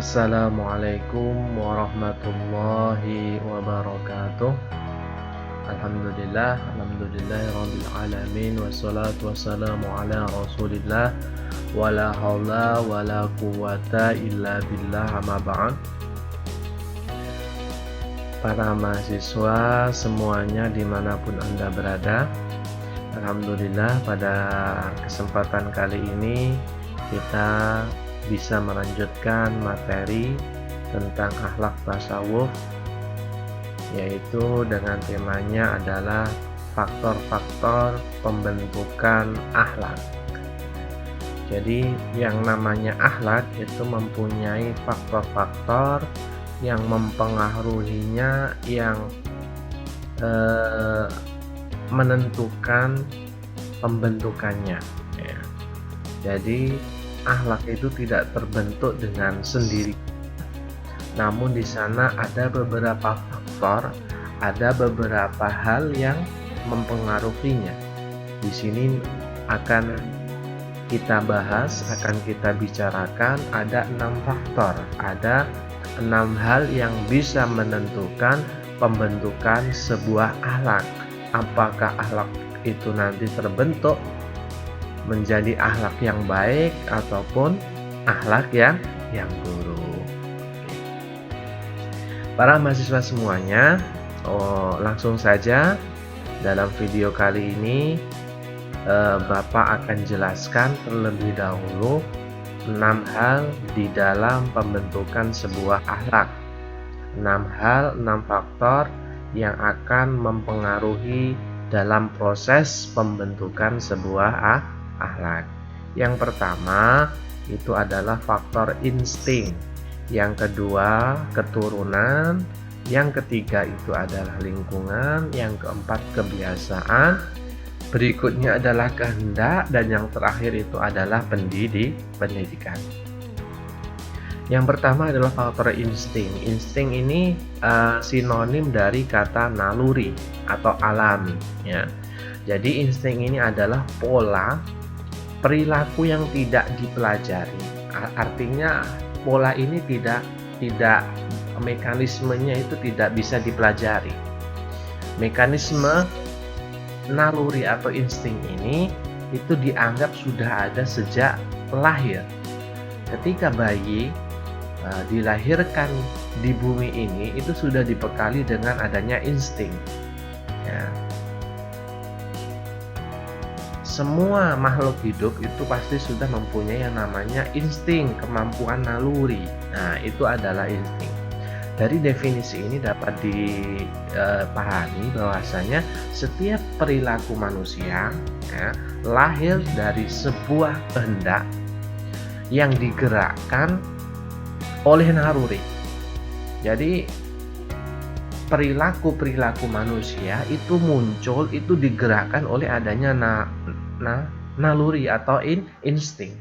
Assalamualaikum warahmatullahi wabarakatuh. Alhamdulillahirabbil alamin, wassalatu wassalamu ala Rasulillah wala haula wala quwata illa billah, amma ba'd. Para mahasiswa semuanya dimanapun Anda berada, alhamdulillah pada kesempatan kali ini kita bisa melanjutkan materi tentang akhlak tasawuf, yaitu dengan temanya adalah faktor-faktor pembentukan akhlak. Jadi yang namanya akhlak itu mempunyai faktor-faktor yang mempengaruhinya, yang menentukan pembentukannya, ya. Jadi akhlak itu tidak terbentuk dengan sendiri, namun di sana ada beberapa faktor, ada beberapa hal yang mempengaruhinya. Di sini akan kita bahas, akan kita bicarakan ada 6 faktor, ada 6 hal yang bisa menentukan pembentukan sebuah akhlak. Apakah akhlak itu nanti terbentuk menjadi akhlak yang baik ataupun akhlak yang buruk. Para mahasiswa semuanya, langsung saja dalam video kali ini Bapak akan jelaskan terlebih dahulu 6 hal di dalam pembentukan sebuah akhlak. 6 hal, 6 faktor yang akan mempengaruhi dalam proses pembentukan sebuah akhlak. Yang pertama itu adalah faktor insting, yang kedua keturunan, yang ketiga itu adalah lingkungan, yang keempat kebiasaan, berikutnya adalah kehendak, dan yang terakhir itu adalah pendidikan. Yang pertama adalah faktor insting. Insting ini sinonim dari kata naluri atau alami, ya. Jadi insting ini adalah pola perilaku yang tidak dipelajari. Artinya pola ini tidak mekanismenya itu tidak bisa dipelajari. Mekanisme naluri atau insting ini itu dianggap sudah ada sejak lahir. Ketika bayi dilahirkan di bumi ini, itu sudah dibekali dengan adanya insting, ya. Semua makhluk hidup itu pasti sudah mempunyai yang namanya insting, kemampuan naluri. Nah, itu adalah insting. Dari definisi ini dapat dipahami bahwasanya setiap perilaku manusia, ya, lahir dari sebuah kehendak yang digerakkan oleh naluri. Jadi perilaku manusia itu muncul, itu digerakkan oleh adanya naluri atau insting.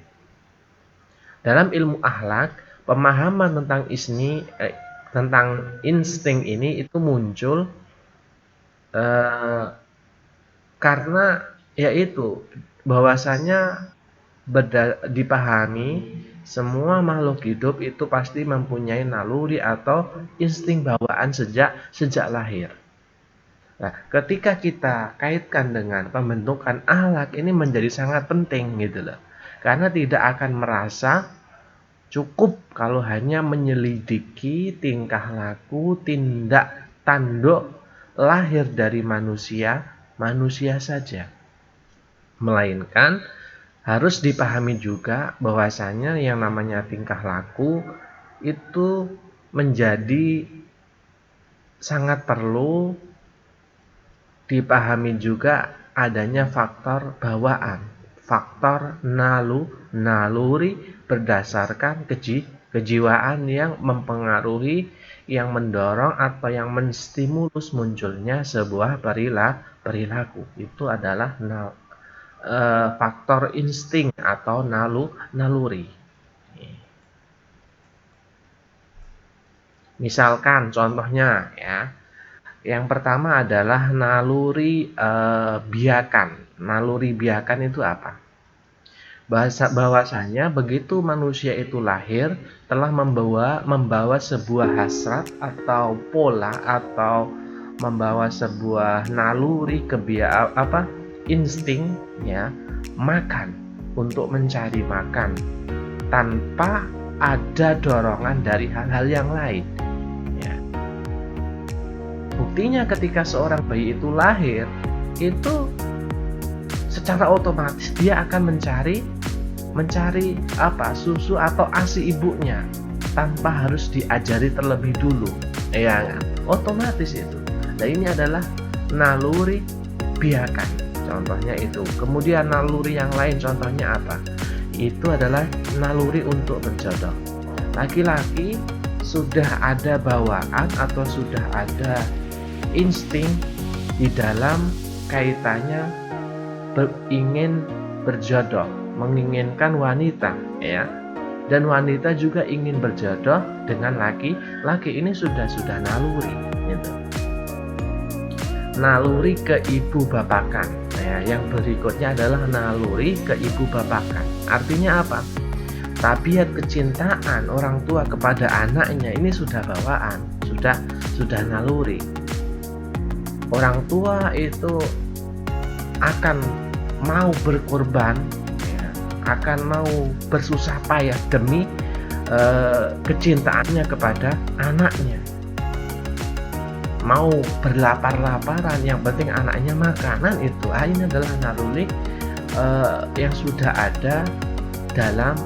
Dalam ilmu akhlak, pemahaman tentang insting ini itu muncul karena yaitu bahwasanya dipahami semua makhluk hidup itu pasti mempunyai naluri atau insting bawaan sejak lahir. Nah, ketika kita kaitkan dengan pembentukan akhlak, ini menjadi sangat penting gitu loh. Karena tidak akan merasa cukup kalau hanya menyelidiki tingkah laku, tindak tanduk lahir dari manusia saja. Melainkan harus dipahami juga bahwasanya yang namanya tingkah laku itu menjadi sangat perlu dipahami juga adanya faktor bawaan, faktor naluri berdasarkan kejiwaan yang mempengaruhi, yang mendorong atau yang menstimulus munculnya sebuah perilaku. Itu adalah faktor insting atau naluri. Misalkan contohnya, ya, yang pertama adalah naluri biakan. Naluri biakan itu apa? bahwasanya begitu manusia itu lahir telah membawa sebuah hasrat atau pola atau membawa sebuah naluri insting ya, makan, untuk mencari makan tanpa ada dorongan dari hal-hal yang lain ya. Buktinya ketika seorang bayi itu lahir, itu secara otomatis dia akan mencari susu atau ASI ibunya tanpa harus diajari terlebih dulu ya, otomatis itu. Nah, ini adalah naluri biakan, contohnya itu. Kemudian naluri yang lain contohnya apa? Itu adalah naluri untuk berjodoh. Laki-laki sudah ada bawaan atau sudah ada insting di dalam kaitannya ingin berjodoh, menginginkan wanita ya, dan wanita juga ingin berjodoh dengan laki-laki. Ini sudah naluri gitu. Naluri keibubapakan ya. Yang berikutnya adalah naluri keibubapakan. Artinya apa? Tabiat kecintaan orang tua kepada anaknya ini sudah bawaan, sudah naluri. Orang tua itu akan mau berkorban ya, akan mau bersusah payah demi kecintaannya kepada anaknya, mau berlapar-laparan, yang penting anaknya makanan. Itu ini adalah naluri yang sudah ada dalam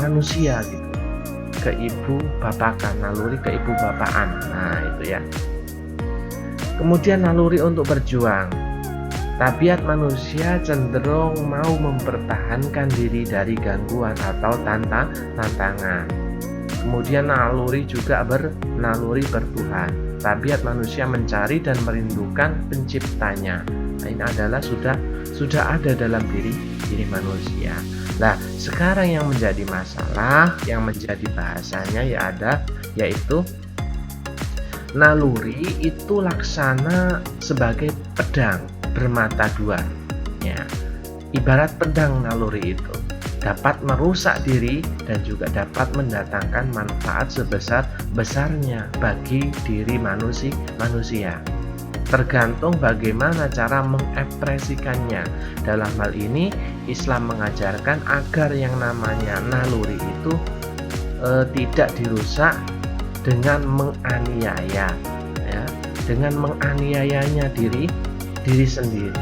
manusia gitu, keibubapakan, naluri keibubapaan. Nah itu ya. Kemudian naluri untuk berjuang. Tabiat manusia cenderung mau mempertahankan diri dari gangguan atau tantangan. Kemudian naluri juga naluri bertuhan. Tabiat manusia mencari dan merindukan penciptanya. Nah, ini adalah sudah ada dalam diri manusia. Nah, sekarang yang menjadi masalah, yang menjadi bahasanya yaitu naluri itu laksana sebagai pedang bermata dua ya. Ibarat pedang, naluri itu dapat merusak diri dan juga dapat mendatangkan manfaat sebesar-besarnya bagi diri manusia. Tergantung bagaimana cara mengekspresikannya. Dalam hal ini Islam mengajarkan agar yang namanya naluri itu tidak dirusak dengan menganiaya ya, dengan menganiayanya diri sendiri,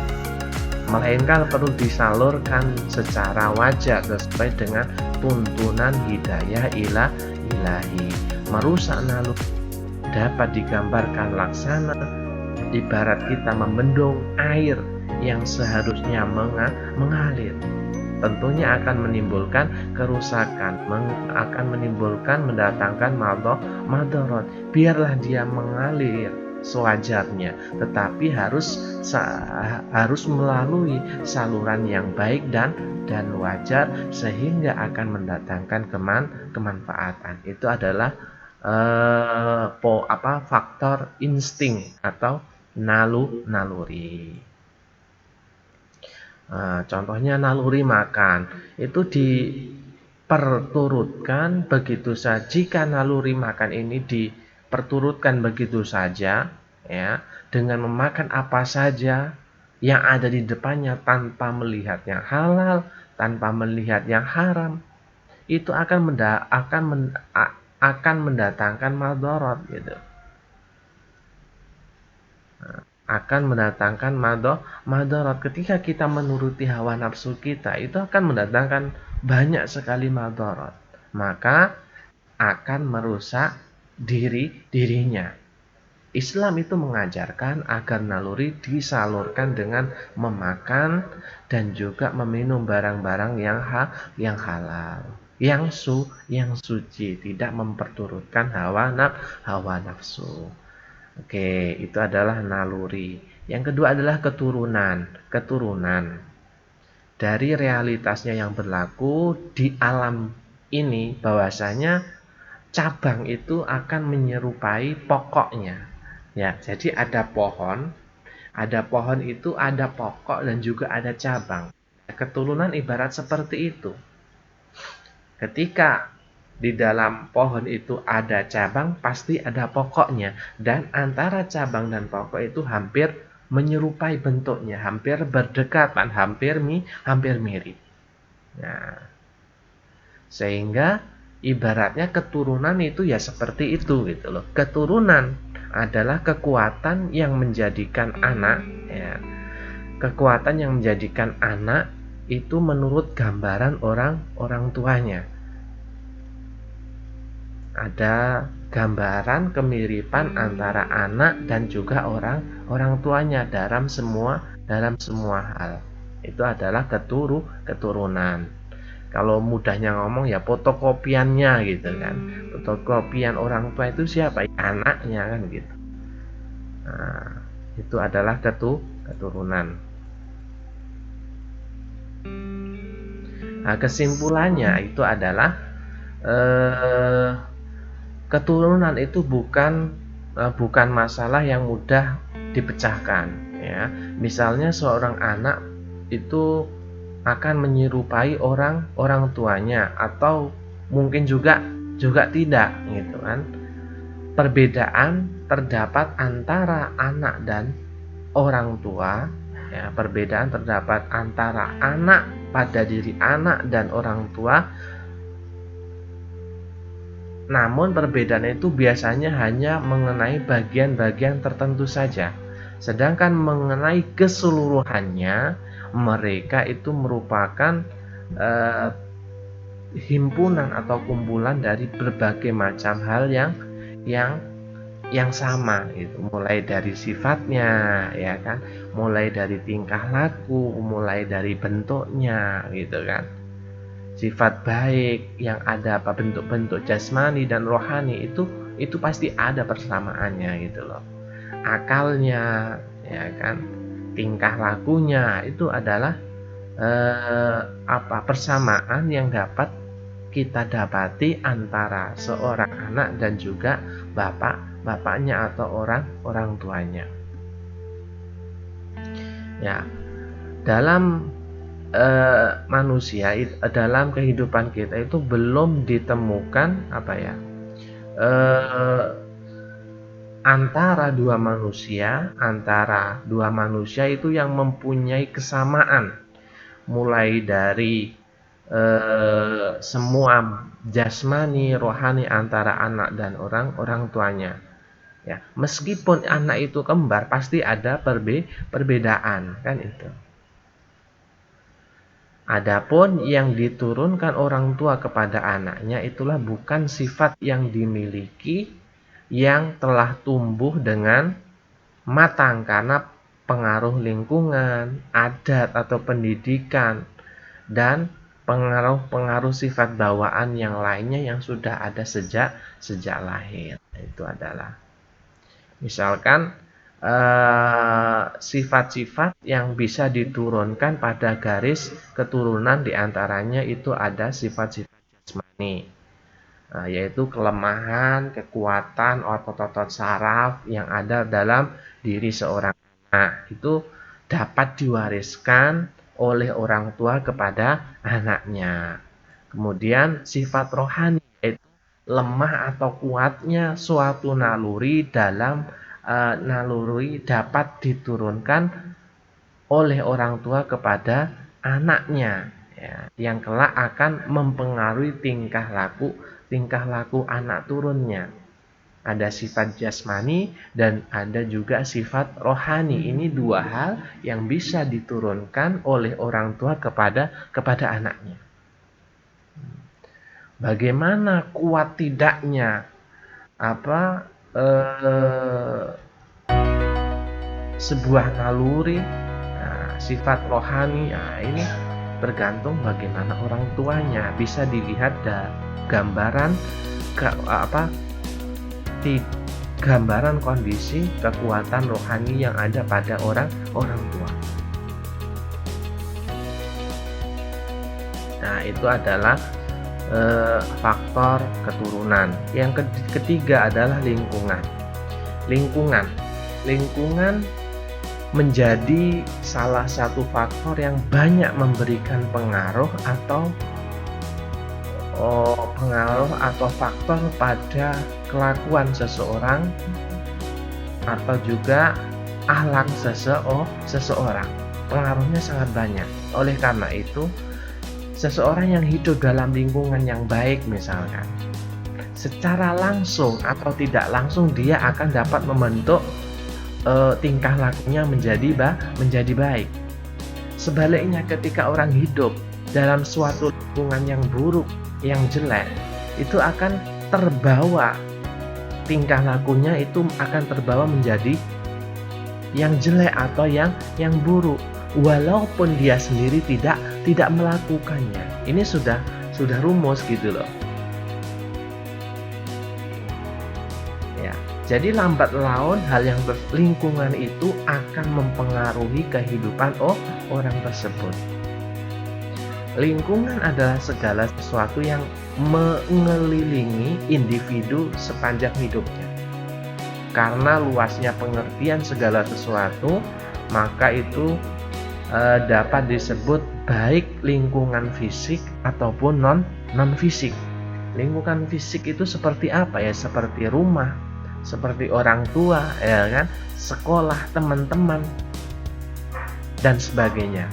melainkan perlu disalurkan secara wajar sesuai dengan tuntunan hidayah ilahi. Merusak naluri dapat digambarkan laksana ibarat kita membendung air yang seharusnya mengalir. Tentunya akan menimbulkan kerusakan, akan mendatangkan madorot. Biarlah dia mengalir sewajarnya, tetapi harus melalui saluran yang baik dan wajar sehingga akan mendatangkan kemanfaatan. Itu adalah faktor insting atau naluri. Contohnya naluri makan itu diperturutkan begitu saja. Jika naluri makan ini diperturutkan begitu saja ya, dengan memakan apa saja yang ada di depannya tanpa melihat yang halal, tanpa melihat yang haram, itu akan mendatangkan madorot gitu. Akan mendatangkan madorot. Ketika kita menuruti hawa nafsu kita, itu akan mendatangkan banyak sekali madorot, maka akan merusak dirinya. Islam itu mengajarkan agar naluri disalurkan dengan memakan dan juga meminum barang-barang yang halal, yang suci, tidak memperturutkan hawa nafsu. Oke, itu adalah naluri. Yang kedua adalah keturunan. Dari realitasnya yang berlaku di alam ini, bahwasanya cabang itu akan menyerupai pokoknya. Ya, jadi ada pohon itu ada pokok dan juga ada cabang. keturunan ibarat seperti itu. Ketika di dalam pohon itu ada cabang, pasti ada pokoknya. Dan antara cabang dan pokok itu hampir menyerupai bentuknya, hampir berdekatan, hampir mirip. Nah, sehingga ibaratnya keturunan itu ya seperti itu gitu loh. Keturunan adalah kekuatan yang menjadikan anak, ya. Kekuatan yang menjadikan anak itu menurut gambaran orang tuanya. Ada gambaran kemiripan antara anak dan juga orang tuanya dalam semua hal. Itu adalah keturunan. Kalau mudahnya ngomong ya fotokopiannya gitu kan. Fotokopian orang tua itu siapa? Anaknya kan gitu. Nah, itu adalah keturunan. Nah, kesimpulannya itu adalah keturunan itu bukan masalah yang mudah dipecahkan, ya. Misalnya seorang anak itu akan menyerupai orang tuanya atau mungkin juga tidak gitu kan. Perbedaan terdapat antara anak dan orang tua, ya. Perbedaan terdapat antara anak pada diri anak dan orang tua. Namun perbedaan itu biasanya hanya mengenai bagian-bagian tertentu saja. Sedangkan mengenai keseluruhannya, mereka itu merupakan himpunan atau kumpulan dari berbagai macam hal yang sama itu, mulai dari sifatnya, ya kan, mulai dari tingkah laku, mulai dari bentuknya gitu kan. Sifat baik yang ada bentuk-bentuk jasmani dan rohani itu pasti ada persamaannya gitu loh. Akalnya, ya kan, tingkah lakunya itu adalah persamaan yang dapat kita dapati antara seorang anak dan juga bapaknya atau orang tuanya. Ya, dalam manusia dalam kehidupan kita itu belum ditemukan antara dua manusia itu yang mempunyai kesamaan, mulai dari semua jasmani rohani antara anak dan orang tuanya, ya. Meskipun anak itu kembar, pasti ada perbedaan kan itu. Adapun yang diturunkan orang tua kepada anaknya itulah bukan sifat yang dimiliki yang telah tumbuh dengan matang karena pengaruh lingkungan, adat atau pendidikan, dan pengaruh sifat bawaan yang lainnya yang sudah ada sejak lahir. Itu adalah misalkan sifat-sifat yang bisa diturunkan pada garis keturunan, diantaranya itu ada sifat-sifat jasmani, yaitu kelemahan, kekuatan, otot-otot saraf yang ada dalam diri seorang anak itu dapat diwariskan oleh orang tua kepada anaknya. Kemudian sifat rohani, yaitu lemah atau kuatnya suatu naluri dapat diturunkan oleh orang tua kepada anaknya, ya, yang kelak akan mempengaruhi tingkah laku anak turunnya. Ada sifat jasmani dan ada juga sifat rohani. Ini dua hal yang bisa diturunkan oleh orang tua kepada anaknya. Bagaimana kuat tidaknya sebuah naluri, sifat rohani, ini bergantung bagaimana orang tuanya. Bisa dilihat gambaran gambaran kondisi kekuatan rohani yang ada pada orang tua. Nah, itu adalah faktor keturunan. Yang ketiga adalah lingkungan menjadi salah satu faktor yang banyak memberikan pengaruh atau faktor pada kelakuan seseorang atau juga akhlak seseorang. Pengaruhnya sangat banyak. Oleh karena itu, seseorang yang hidup dalam lingkungan yang baik misalkan, secara langsung atau tidak langsung dia akan dapat membentuk tingkah lakunya menjadi baik. Sebaliknya, ketika orang hidup dalam suatu lingkungan yang buruk, yang jelek, itu akan terbawa, tingkah lakunya itu akan terbawa menjadi yang jelek atau yang buruk, walaupun dia sendiri tidak melakukannya. Ini sudah rumus gitu loh. Ya, jadi lambat laun hal yang lingkungan itu akan mempengaruhi kehidupan orang tersebut. Lingkungan adalah segala sesuatu yang mengelilingi individu sepanjang hidupnya. Karena luasnya pengertian segala sesuatu, maka itu dapat disebut baik lingkungan fisik ataupun non fisik. Lingkungan fisik itu seperti apa ya? Seperti rumah, seperti orang tua, ya kan? Sekolah, teman-teman, dan sebagainya.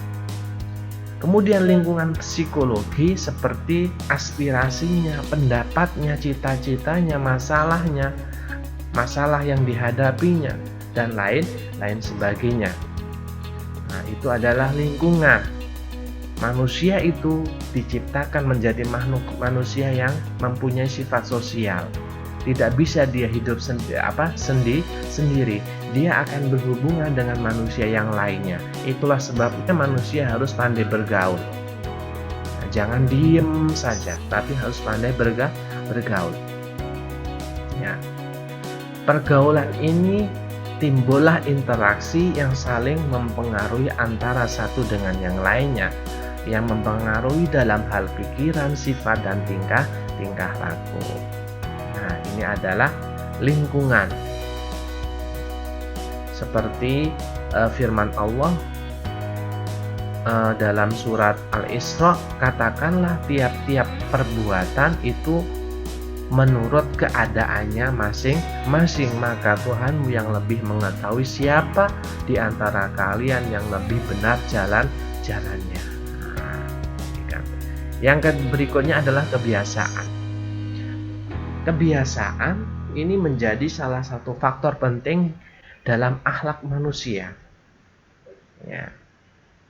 Kemudian lingkungan psikologi seperti aspirasinya, pendapatnya, cita-citanya, masalah yang dihadapinya, dan lain sebagainya. Nah, itu adalah lingkungan. Manusia itu diciptakan menjadi makhluk manusia yang mempunyai sifat sosial. Tidak bisa dia hidup sendiri. Dia akan berhubungan dengan manusia yang lainnya. Itulah sebabnya manusia harus pandai bergaul. Nah, jangan diem saja, tapi harus pandai bergaul. Ya. Pergaulan ini timbullah interaksi yang saling mempengaruhi antara satu dengan yang lainnya, yang mempengaruhi dalam hal pikiran, sifat, dan tingkah laku. Nah, ini adalah lingkungan. Seperti firman Allah dalam surat Al-Isra, katakanlah tiap-tiap perbuatan itu menurut keadaannya masing-masing, maka Tuhanmu yang lebih mengetahui siapa di antara kalian yang lebih benar jalannya. Nah, yang berikutnya adalah kebiasaan. Kebiasaan ini menjadi salah satu faktor penting dalam akhlak manusia. Ya.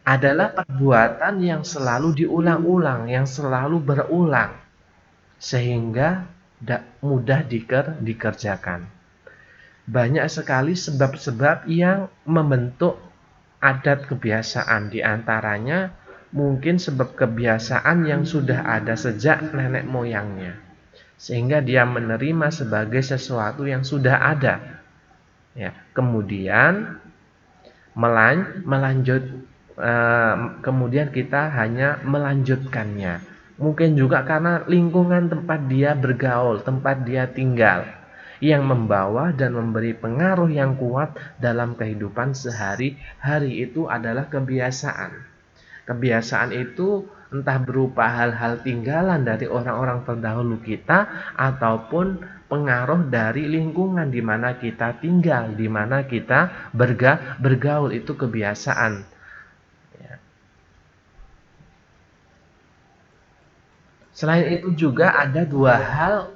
Adalah perbuatan yang selalu diulang-ulang, yang selalu berulang, sehingga mudah dikerjakan. Banyak sekali sebab-sebab yang membentuk adat kebiasaan. Di antaranya mungkin sebab kebiasaan yang sudah ada sejak nenek moyangnya, sehingga dia menerima sebagai sesuatu yang sudah ada. Ya, kemudian kemudian kita hanya melanjutkannya. Mungkin juga karena lingkungan tempat dia bergaul, tempat dia tinggal, yang membawa dan memberi pengaruh yang kuat dalam kehidupan sehari-hari. Itu adalah kebiasaan. Kebiasaan itu entah berupa hal-hal tinggalan dari orang-orang terdahulu kita, ataupun pengaruh dari lingkungan di mana kita tinggal, di mana kita bergaul. Itu kebiasaan. Ya. Selain itu juga ada dua hal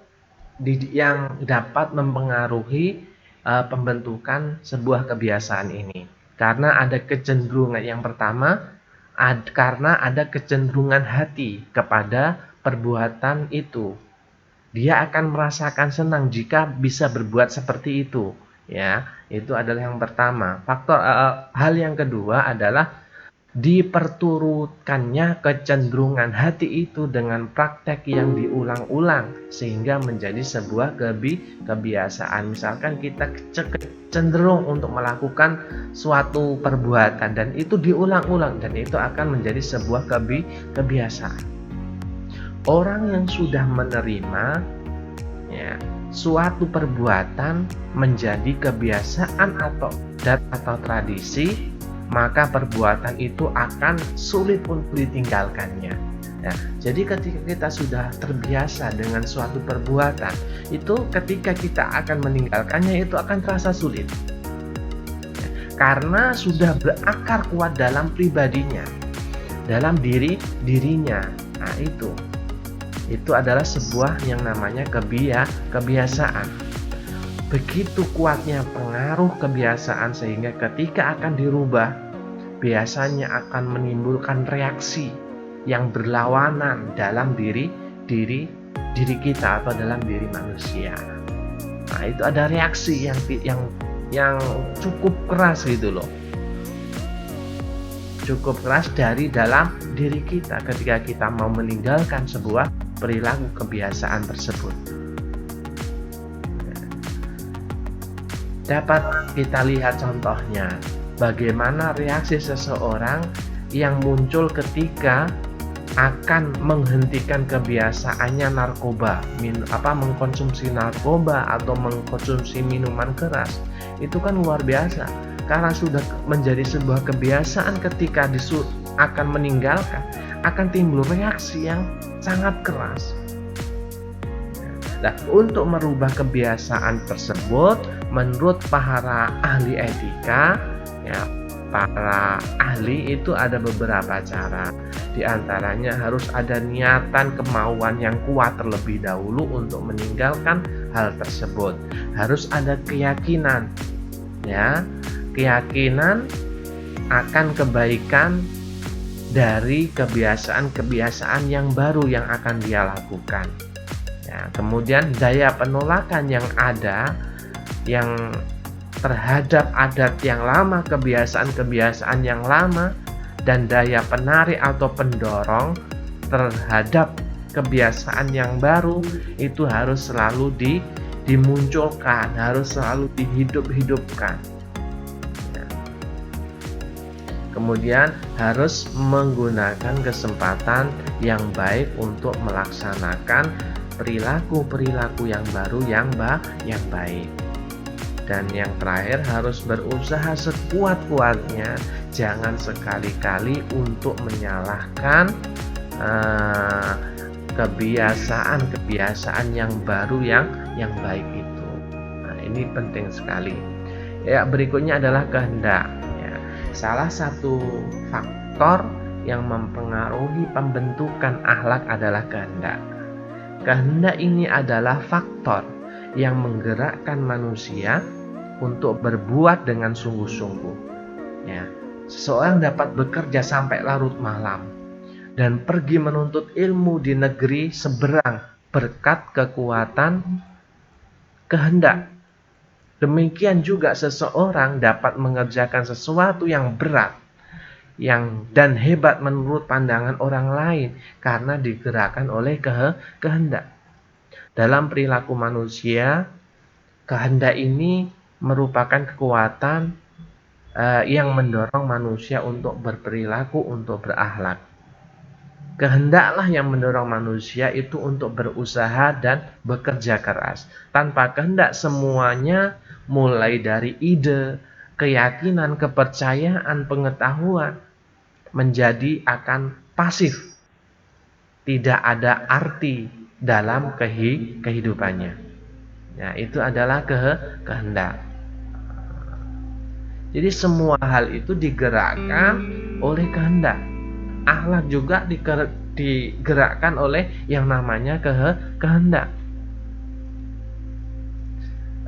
yang dapat mempengaruhi pembentukan sebuah kebiasaan ini. Karena ada kecenderungan, yang pertama, karena ada kecenderungan hati kepada perbuatan itu. Dia akan merasakan senang jika bisa berbuat seperti itu. Ya, itu adalah yang pertama. Hal yang kedua adalah diperturutkannya kecenderungan hati itu dengan praktek yang diulang-ulang sehingga menjadi sebuah kebiasaan. Misalkan kita cenderung untuk melakukan suatu perbuatan dan itu diulang-ulang, dan itu akan menjadi sebuah kebiasaan. Orang yang sudah menerima suatu perbuatan menjadi kebiasaan atau adat atau tradisi, maka perbuatan itu akan sulit untuk ditinggalkannya. Nah, jadi ketika kita sudah terbiasa dengan suatu perbuatan, itu ketika kita akan meninggalkannya itu akan terasa sulit. Karena sudah berakar kuat dalam pribadinya, dalam dirinya. Nah, itu adalah sebuah yang namanya kebiasaan. Begitu kuatnya pengaruh kebiasaan sehingga ketika akan dirubah, biasanya akan menimbulkan reaksi yang berlawanan dalam diri kita atau dalam diri manusia. Nah, itu ada reaksi yang cukup keras gitu loh. Cukup keras dari dalam diri kita ketika kita mau meninggalkan sebuah perilaku kebiasaan tersebut. Dapat kita lihat contohnya bagaimana reaksi seseorang yang muncul ketika akan menghentikan kebiasaannya narkoba, mengkonsumsi narkoba atau mengkonsumsi minuman keras. Itu kan luar biasa karena sudah menjadi sebuah kebiasaan. Ketika akan meninggalkan, akan timbul reaksi yang sangat keras. Nah, untuk merubah kebiasaan tersebut, menurut para ahli etika, para ahli itu ada beberapa cara. Di antaranya harus ada niatan, kemauan yang kuat terlebih dahulu untuk meninggalkan hal tersebut. Harus ada keyakinan, keyakinan akan kebaikan dari kebiasaan-kebiasaan yang baru yang akan dia lakukan. Kemudian daya penolakan yang ada yang terhadap adat yang lama, kebiasaan-kebiasaan yang lama, dan daya penarik atau pendorong terhadap kebiasaan yang baru itu harus selalu dimunculkan, harus selalu dihidup-hidupkan. Kemudian harus menggunakan kesempatan yang baik untuk melaksanakan perilaku-perilaku yang baru yang baik. Dan yang terakhir harus berusaha sekuat-kuatnya, jangan sekali-kali untuk menyalahkan kebiasaan-kebiasaan yang baru yang baik itu. Nah, ini penting sekali. Berikutnya adalah kehendak. Salah satu faktor yang mempengaruhi pembentukan akhlak adalah kehendak. Kehendak ini adalah faktor yang menggerakkan manusia untuk berbuat dengan sungguh-sungguh. Seseorang dapat bekerja sampai larut malam dan pergi menuntut ilmu di negeri seberang berkat kekuatan kehendak. Demikian juga seseorang dapat mengerjakan sesuatu yang berat dan hebat menurut pandangan orang lain karena digerakkan oleh kehendak. Dalam perilaku manusia, kehendak ini merupakan kekuatan yang mendorong manusia untuk berperilaku, untuk berakhlak. Kehendaklah yang mendorong manusia itu untuk berusaha dan bekerja keras. Tanpa kehendak semuanya, mulai dari ide, keyakinan, kepercayaan, pengetahuan, menjadi akan pasif. Tidak ada arti dalam kehidupannya. Itu adalah kehendak. Jadi semua hal itu digerakkan oleh kehendak. Akhlak juga digerakkan oleh yang namanya kehendak.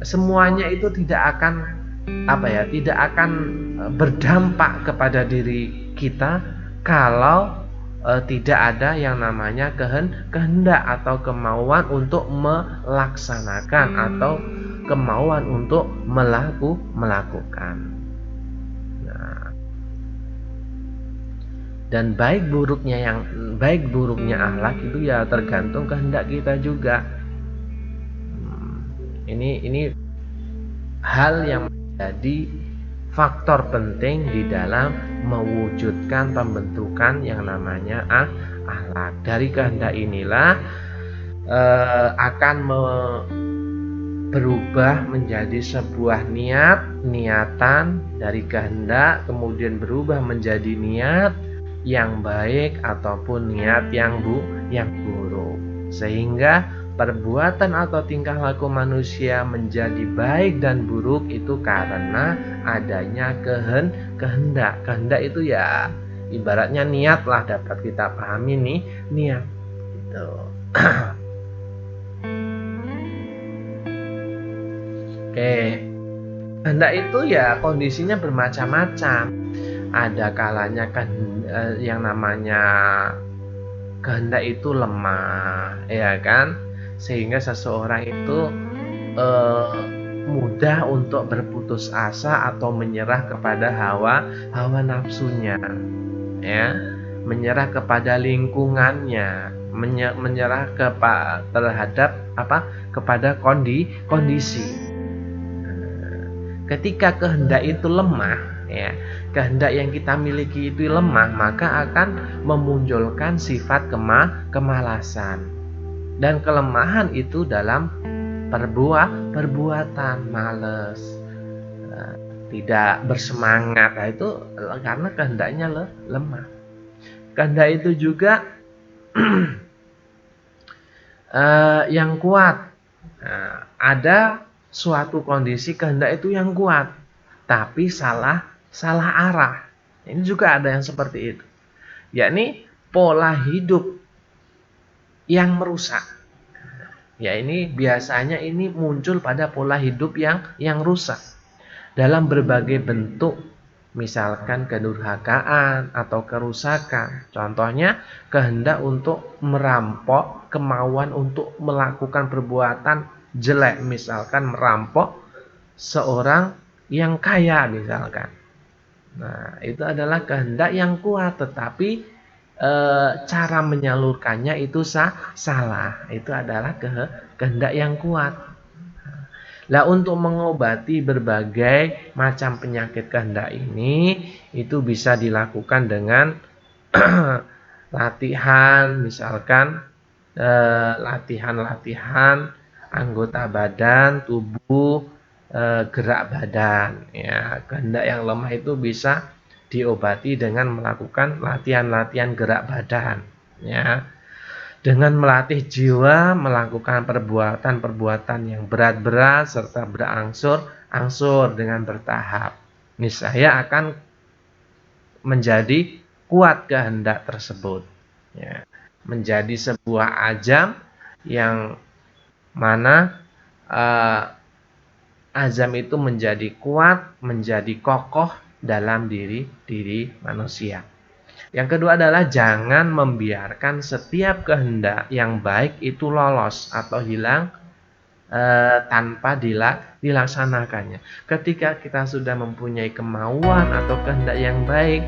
Semuanya itu tidak akan berdampak kepada diri kita kalau tidak ada yang namanya kehendak atau kemauan untuk melaksanakan atau kemauan untuk melakukan. Dan baik buruknya akhlak itu tergantung kehendak kita juga. Ini hal yang menjadi faktor penting di dalam mewujudkan pembentukan yang namanya akhlak. Dari kehendak inilah akan berubah menjadi sebuah niatan dari kehendak, kemudian berubah menjadi niat yang baik ataupun niat yang buruk. Sehingga perbuatan atau tingkah laku manusia menjadi baik dan buruk itu karena adanya kehendak. Kehendak itu ya ibaratnya niat lah, dapat kita pahami nih, niat gitu. Oke, kehendak itu ya kondisinya bermacam-macam. Ada kalanya kan yang namanya kehendak itu lemah, ya kan, sehingga seseorang itu mudah untuk berputus asa atau menyerah kepada hawa nafsunya, ya, menyerah kepada lingkungannya, menyerah terhadap kepada kondisi. Ketika kehendak itu lemah, ya, kehendak yang kita miliki itu lemah, maka akan memunculkan sifat kemalasan dan kelemahan itu dalam perbuatan, males, tidak bersemangat. Nah, itu karena kehendaknya lemah. Kehendak itu juga yang kuat. Nah, ada suatu kondisi kehendak itu yang kuat, tapi salah arah. Ini juga ada yang seperti itu, yakni pola hidup yang merusak. Ya, ini biasanya ini muncul pada pola hidup yang rusak dalam berbagai bentuk, misalkan kedurhakaan atau kerusakan. Contohnya kehendak untuk merampok, kemauan untuk melakukan perbuatan jelek, misalkan merampok seorang yang kaya misalkan. Nah, itu adalah kehendak yang kuat, tetapi cara menyalurkannya itu salah. Itu adalah kehendak yang kuat. Nah, untuk mengobati berbagai macam penyakit kehendak ini, itu bisa dilakukan dengan latihan, misalkan latihan anggota badan, tubuh, gerak badan. Ya, kehendak yang lemah itu bisa diobati dengan melakukan latihan-latihan gerak badan. Ya, dengan melatih jiwa melakukan perbuatan-perbuatan yang berat-berat serta berangsur-angsur dengan bertahap. Niscaya akan menjadi kuat kehendak tersebut. Ya, menjadi sebuah azam yang mana azam itu menjadi kuat, menjadi kokoh dalam diri manusia. Yang kedua adalah jangan membiarkan setiap kehendak yang baik itu lolos atau hilang tanpa dilaksanakannya. Ketika kita sudah mempunyai kemauan atau kehendak yang baik,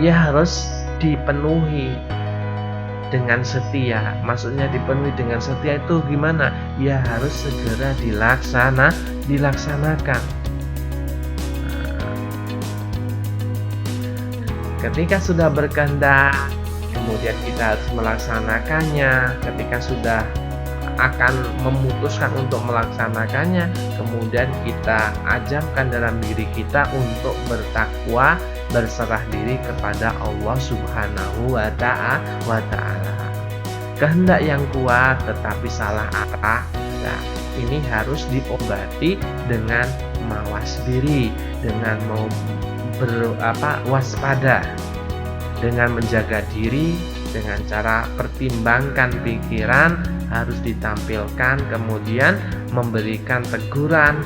ya harus dipenuhi dengan setia. Maksudnya dipenuhi dengan setia itu gimana? Ya harus segera dilaksanakan. Ketika sudah berkehendak, kemudian kita harus melaksanakannya. Ketika sudah akan memutuskan untuk melaksanakannya, kemudian kita ajamkan dalam diri kita untuk bertakwa, berserah diri kepada Allah Subhanahu wa ta'ala. Kehendak yang kuat tetapi salah arah, nah, ini harus diobati dengan mawas diri, dengan waspada, dengan menjaga diri, dengan cara pertimbangkan pikiran harus ditampilkan, kemudian memberikan teguran,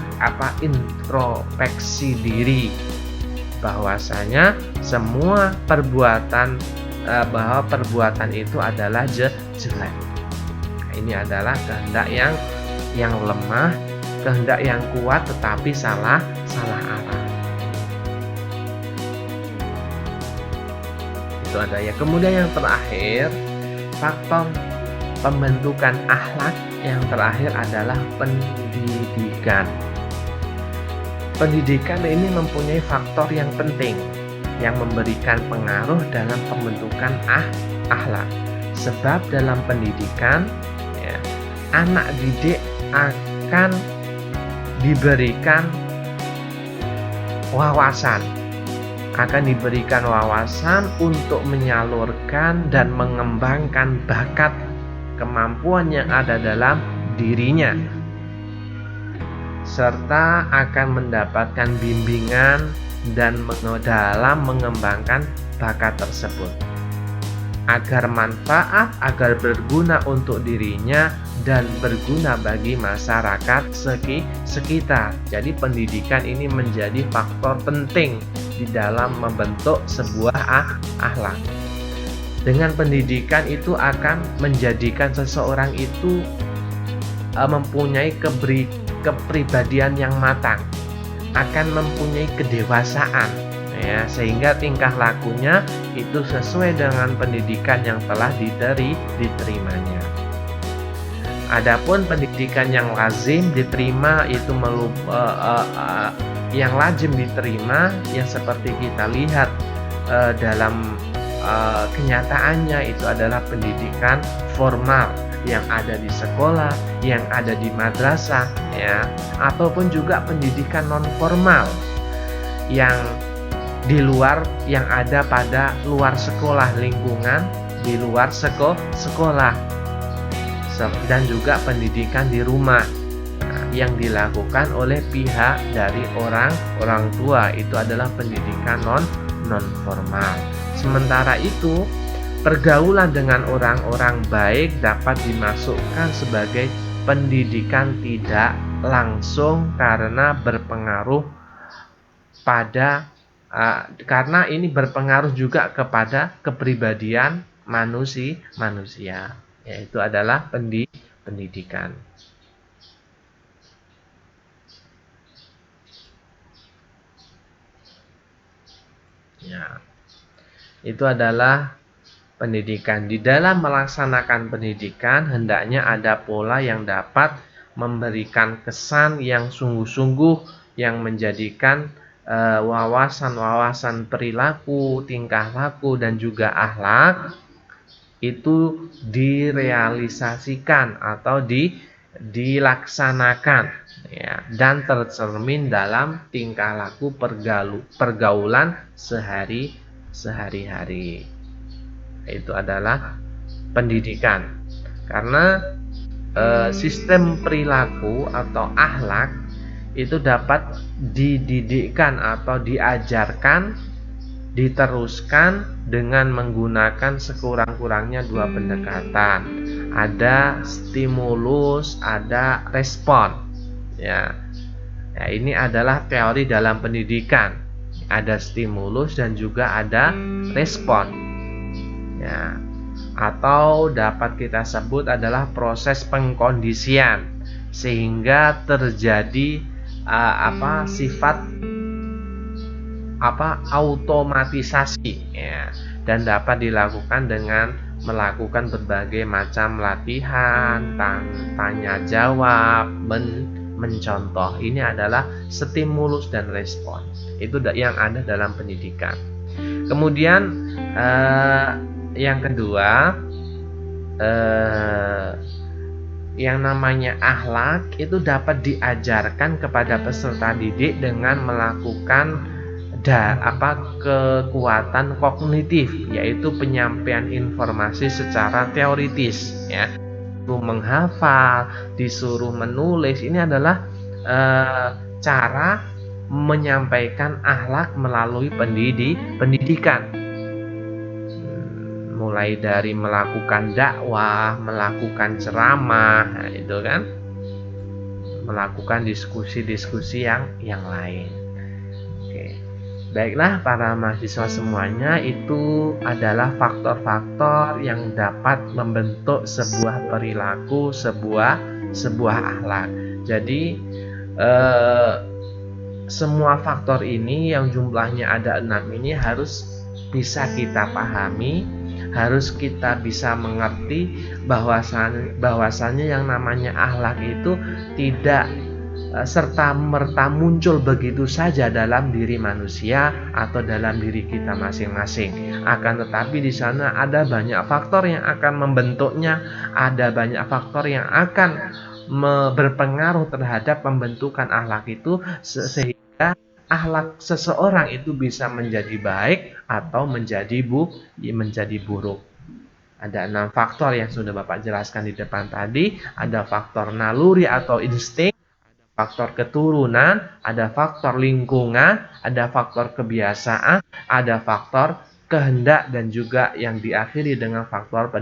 introspeksi diri, bahwasanya semua perbuatan bahwa perbuatan itu adalah jelek. Nah, ini adalah kehendak yang lemah, kehendak yang kuat tetapi salah arah. Itu ada ya. Kemudian yang terakhir, faktor pembentukan akhlak yang terakhir adalah pendidikan. Pendidikan ini mempunyai faktor yang penting yang memberikan pengaruh dalam pembentukan akhlak. Sebab dalam pendidikan, ya, anak didik akan diberikan wawasan untuk menyalurkan dan mengembangkan bakat kemampuan yang ada dalam dirinya, serta akan mendapatkan bimbingan dan dalam mengembangkan bakat tersebut agar agar berguna untuk dirinya dan berguna bagi masyarakat sekitar. Jadi pendidikan ini menjadi faktor penting di dalam membentuk sebuah akhlak. Dengan pendidikan itu akan menjadikan seseorang itu mempunyai kepribadian yang matang, akan mempunyai kedewasaan, ya, sehingga tingkah lakunya itu sesuai dengan pendidikan yang telah diterimanya. Adapun pendidikan yang lazim diterima itu yang lazim diterima, yang seperti kita lihat dalam kenyataannya itu adalah pendidikan formal yang ada di sekolah, yang ada di madrasah, ya, ataupun juga pendidikan non formal yang di luar, yang ada pada luar sekolah, lingkungan di luar sekolah, dan juga pendidikan di rumah yang dilakukan oleh pihak dari orang tua, itu adalah pendidikan non formal. Sementara itu, pergaulan dengan orang-orang baik dapat dimasukkan sebagai pendidikan tidak langsung karena berpengaruh karena ini berpengaruh juga kepada kepribadian manusia, yaitu adalah pendidikan. Ya, itu adalah pendidikan. Di dalam melaksanakan pendidikan, hendaknya ada pola yang dapat memberikan kesan yang sungguh-sungguh, yang menjadikan wawasan-wawasan perilaku, tingkah laku, dan juga akhlak itu direalisasikan atau dilaksanakan, ya, dan tercermin dalam tingkah laku pergaulan sehari-hari. Itu adalah pendidikan. Karena sistem perilaku atau akhlak itu dapat dididikkan atau diajarkan, diteruskan dengan menggunakan sekurang-kurangnya dua pendekatan. Ada stimulus, ada respon. Ya, ini adalah teori dalam pendidikan. Ada stimulus dan juga ada respon. Ya, atau dapat kita sebut adalah proses pengkondisian, sehingga terjadi sifat automatisasi, ya, dan dapat dilakukan dengan melakukan berbagai macam latihan, tanya jawab, mencontoh. Ini adalah stimulus dan respon. Itu yang ada dalam pendidikan. Kemudian yang kedua, yang namanya akhlak itu dapat diajarkan kepada peserta didik dengan melakukan kekuatan kognitif, yaitu penyampaian informasi secara teoritis, ya. Disuruh menghafal, disuruh menulis. Ini adalah cara menyampaikan akhlak melalui pendidikan. Mulai dari melakukan dakwah, melakukan ceramah, nah, itu kan, melakukan diskusi-diskusi yang lain. Oke. Baiklah para mahasiswa semuanya, itu adalah faktor-faktor yang dapat membentuk sebuah perilaku, sebuah akhlak. Jadi semua faktor ini yang jumlahnya ada 6 ini harus bisa kita pahami, harus kita bisa mengerti bahwasannya yang namanya akhlak itu tidak serta-merta muncul begitu saja dalam diri manusia atau dalam diri kita masing-masing. Akan tetapi di sana ada banyak faktor yang akan membentuknya, ada banyak faktor yang akan berpengaruh terhadap pembentukan akhlak itu sehingga akhlak seseorang itu bisa menjadi baik atau menjadi buruk. Ada 6 faktor yang sudah Bapak jelaskan di depan tadi. Ada faktor naluri atau insting, faktor keturunan, ada faktor lingkungan, ada faktor kebiasaan, ada faktor kehendak, dan juga yang diakhiri dengan faktor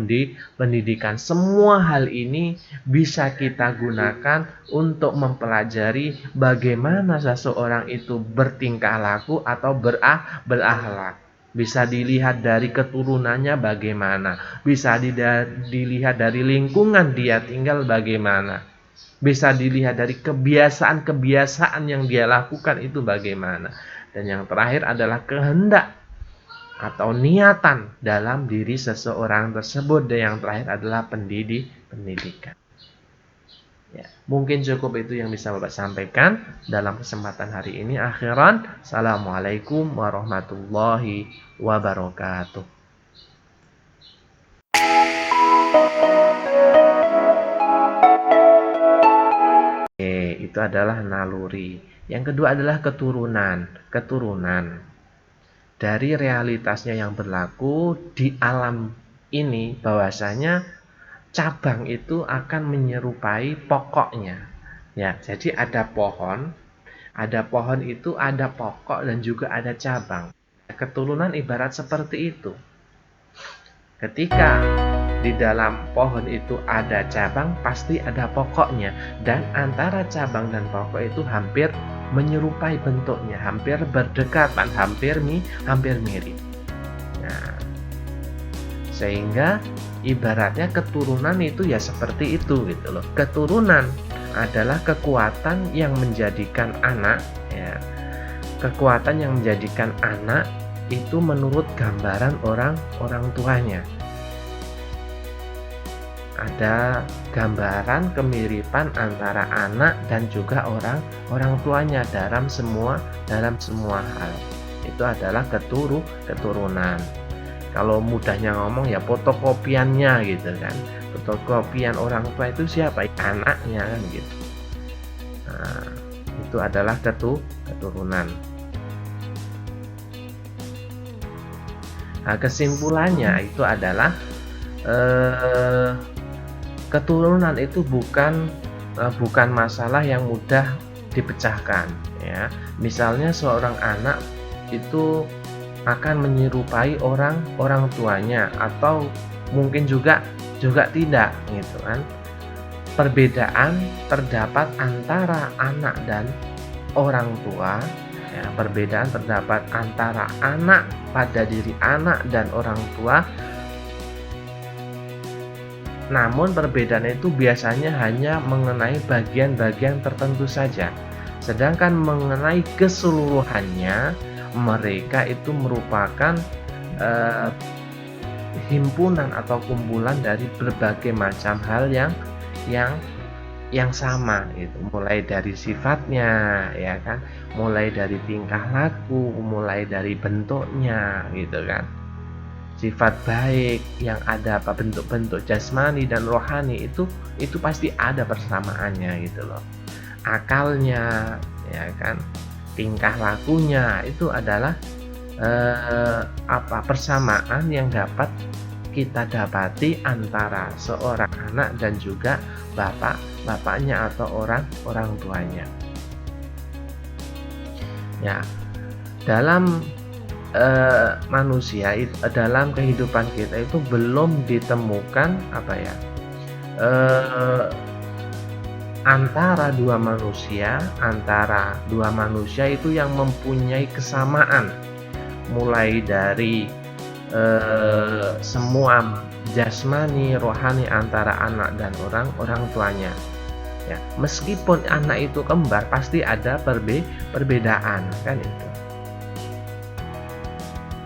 pendidikan. Semua hal ini bisa kita gunakan untuk mempelajari bagaimana seseorang itu bertingkah laku atau berakhlak. Bisa dilihat dari keturunannya bagaimana, bisa dilihat dari lingkungan dia tinggal bagaimana, bisa dilihat dari kebiasaan-kebiasaan yang dia lakukan itu bagaimana. Dan yang terakhir adalah kehendak atau niatan dalam diri seseorang tersebut. Dan yang terakhir adalah pendidikan. Ya, mungkin cukup itu yang bisa Bapak sampaikan dalam kesempatan hari ini. Akhiran, Assalamualaikum warahmatullahi wabarakatuh. Itu adalah naluri. Yang kedua adalah keturunan. Dari realitasnya yang berlaku di alam ini, bahwasanya cabang itu akan menyerupai pokoknya. Ya, jadi ada pohon itu ada pokok dan juga ada cabang. Keturunan ibarat seperti itu. Ketika di dalam pohon itu ada cabang, pasti ada pokoknya, dan antara cabang dan pokok itu hampir menyerupai bentuknya, hampir berdekatan, hampir mirip. Nah, sehingga ibaratnya keturunan itu ya seperti itu gitu loh. Keturunan adalah kekuatan yang menjadikan anak, ya. Kekuatan yang menjadikan anak itu menurut gambaran orang tuanya. Ada gambaran kemiripan antara anak dan juga orang tuanya dalam semua hal. Itu adalah keturunan. Kalau mudahnya ngomong ya fotokopiannya gitu kan. Fotokopian orang tua itu siapa? Anaknya kan gitu. Nah, itu adalah keturunan. Nah, kesimpulannya itu adalah keturunan itu bukan masalah yang mudah dipecahkan, ya. Misalnya seorang anak itu akan menyerupai orang tuanya, atau mungkin juga tidak gitu kan. Perbedaan terdapat antara anak dan orang tua, ya. Perbedaan terdapat antara anak pada diri anak dan orang tua. Namun perbedaan itu biasanya hanya mengenai bagian-bagian tertentu saja. Sedangkan mengenai keseluruhannya, mereka itu merupakan himpunan atau kumpulan dari berbagai macam hal yang sama gitu. Mulai dari sifatnya, ya kan, mulai dari tingkah laku, mulai dari bentuknya gitu kan. Sifat baik yang ada bentuk-bentuk jasmani dan rohani itu pasti ada persamaannya gitu loh. Akalnya, ya kan, tingkah lakunya itu adalah persamaan yang dapat kita dapati antara seorang anak dan juga bapaknya atau orang tuanya. Ya, dalam manusia dalam kehidupan kita itu belum ditemukan antara dua manusia itu yang mempunyai kesamaan, mulai dari semua jasmani rohani antara anak dan orang tuanya, ya. Meskipun anak itu kembar, pasti ada perbedaan kan itu.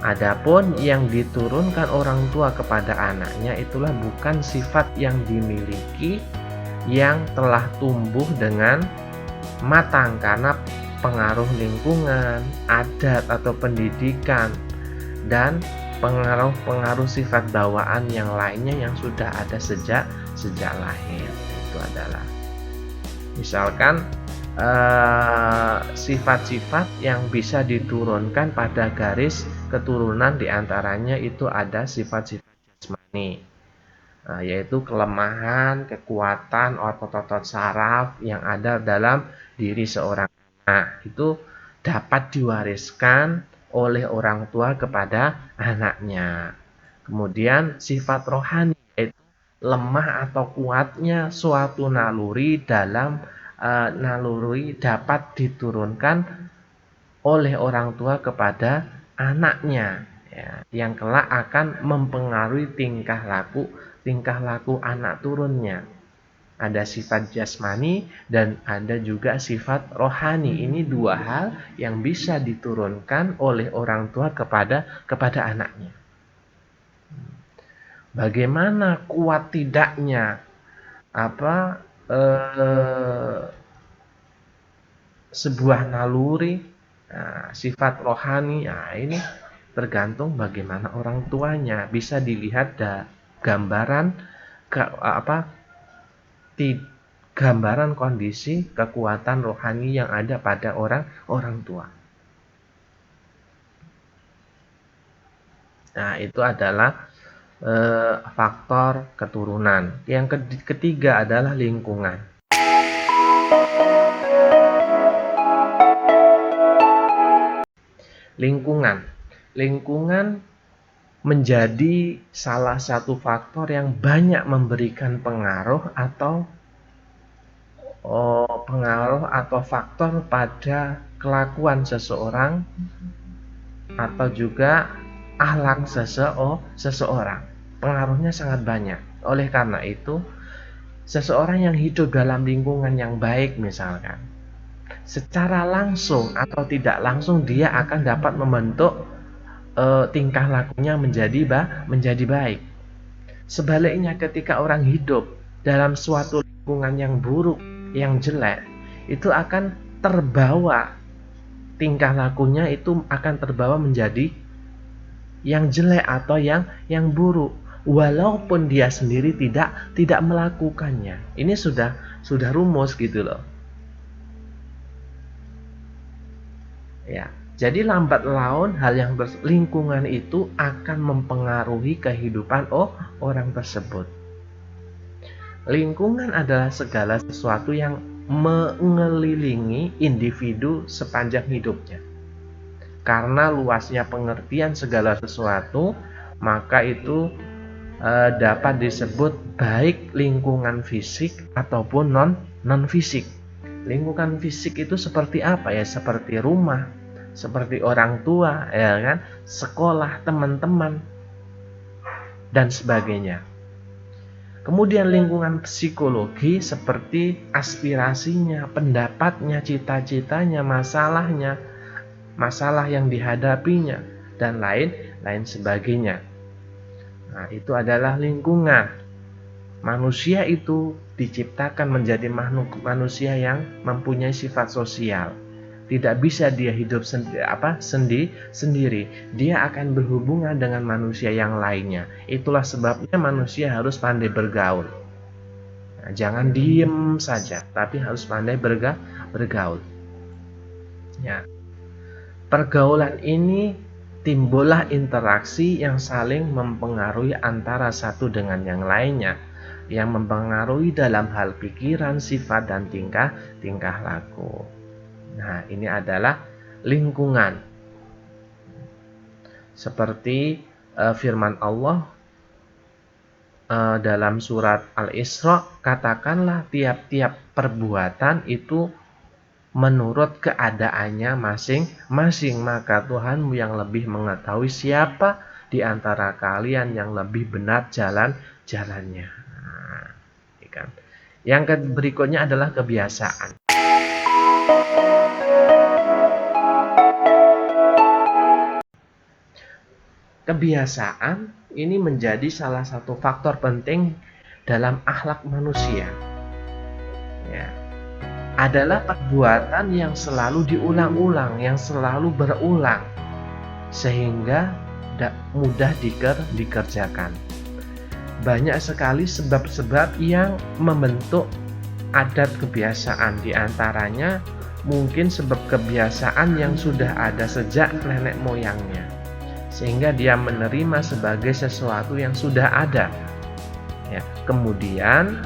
Adapun yang diturunkan orang tua kepada anaknya itulah bukan sifat yang dimiliki, yang telah tumbuh dengan matang karena pengaruh lingkungan, adat atau pendidikan, dan pengaruh sifat bawaan yang lainnya yang sudah ada sejak lahir. Itu adalah Misalkan sifat-sifat yang bisa diturunkan pada garis keturunan, diantaranya itu ada sifat-sifat jasmani, yaitu kelemahan, kekuatan, otot-otot saraf yang ada dalam diri seorang anak. Itu dapat diwariskan oleh orang tua kepada anaknya. Kemudian sifat rohani, yaitu lemah atau kuatnya suatu naluri naluri dapat diturunkan oleh orang tua kepada anaknya, ya, yang kelak akan mempengaruhi tingkah laku anak turunnya. Ada sifat jasmani dan ada juga sifat rohani. Ini dua hal yang bisa diturunkan oleh orang tua kepada anaknya. Bagaimana kuat tidaknya sebuah naluri, sifat rohani, ini tergantung bagaimana orang tuanya. Bisa dilihat gambaran gambaran kondisi kekuatan rohani yang ada pada orang tua. Nah, itu adalah faktor keturunan. Yang ketiga adalah lingkungan. Lingkungan menjadi salah satu faktor yang banyak memberikan pengaruh atau faktor pada kelakuan seseorang atau juga akhlak seseorang. Pengaruhnya sangat banyak. Oleh karena itu, seseorang yang hidup dalam lingkungan yang baik misalkan, secara langsung atau tidak langsung dia akan dapat membentuk tingkah lakunya menjadi baik. Sebaliknya, ketika orang hidup dalam suatu lingkungan yang buruk, yang jelek, itu akan terbawa, tingkah lakunya itu akan terbawa menjadi yang jelek atau yang buruk, walaupun dia sendiri tidak melakukannya. Ini sudah rumus gitu loh. Ya, jadi lambat laun lingkungan itu akan mempengaruhi kehidupan orang tersebut. Lingkungan adalah segala sesuatu yang mengelilingi individu sepanjang hidupnya. Karena luasnya pengertian segala sesuatu, maka itu dapat disebut baik lingkungan fisik ataupun non fisik. Lingkungan fisik itu seperti apa ya? Seperti rumah, seperti orang tua, ya kan? Sekolah, teman-teman, dan sebagainya. Kemudian lingkungan psikologi seperti aspirasinya, pendapatnya, cita-citanya, masalah yang dihadapinya, dan lain sebagainya. Nah, itu adalah lingkungan. Manusia itu diciptakan menjadi manusia yang mempunyai sifat sosial. Tidak bisa dia hidup sendiri. Dia akan berhubungan dengan manusia yang lainnya. Itulah sebabnya manusia harus pandai bergaul. Nah, jangan diem saja, tapi harus pandai bergaul. Ya. Pergaulan ini timbullah interaksi yang saling mempengaruhi antara satu dengan yang lainnya, yang mempengaruhi dalam hal pikiran, sifat, dan tingkah laku. Nah, ini adalah lingkungan. Seperti firman Allah dalam surat Al-Isra, katakanlah tiap-tiap perbuatan itu menurut keadaannya masing-masing, maka Tuhanmu yang lebih mengetahui siapa di antara kalian yang lebih benar jalannya. Nah, kan. Yang berikutnya adalah kebiasaan. Kebiasaan ini menjadi salah satu faktor penting dalam akhlak manusia. Ya. Adalah perbuatan yang selalu diulang-ulang, yang selalu berulang, sehingga mudah dikerjakan. Banyak sekali sebab-sebab yang membentuk adat kebiasaan, diantaranya mungkin sebab kebiasaan yang sudah ada sejak nenek moyangnya, sehingga dia menerima sebagai sesuatu yang sudah ada. Ya, kemudian